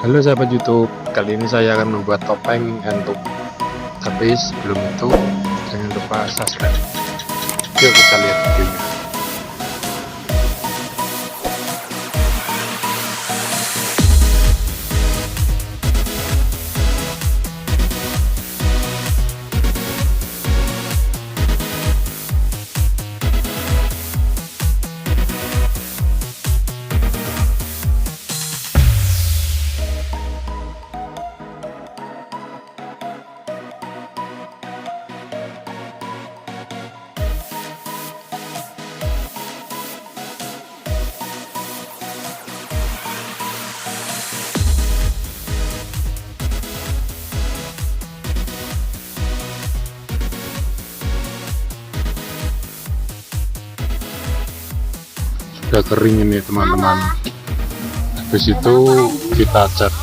Halo sahabat YouTube, kali ini saya akan membuat topeng hantu. Tapi sebelum itu, jangan lupa subscribe. Yuk kita lihat videonya. Sudah kering ini teman-teman. Habis itu kita cat.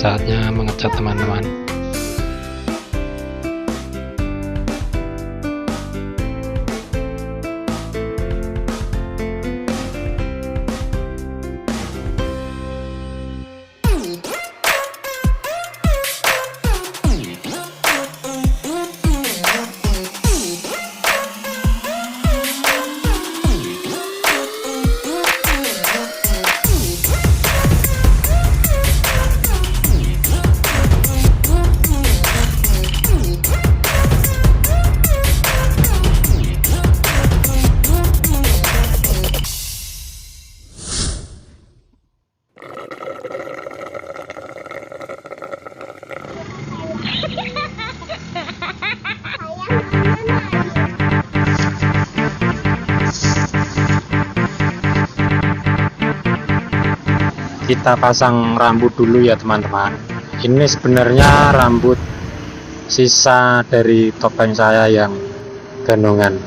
Saatnya mengecat teman-teman. Kita pasang rambut dulu ya teman-teman. Ini sebenarnya rambut sisa dari topeng saya yang ganongan.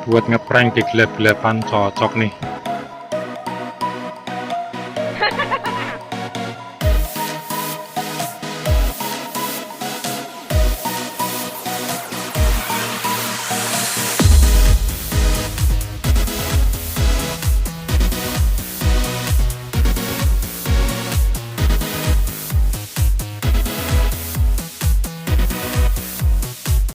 Buat ngeprank di gelap-gelapan cocok nih.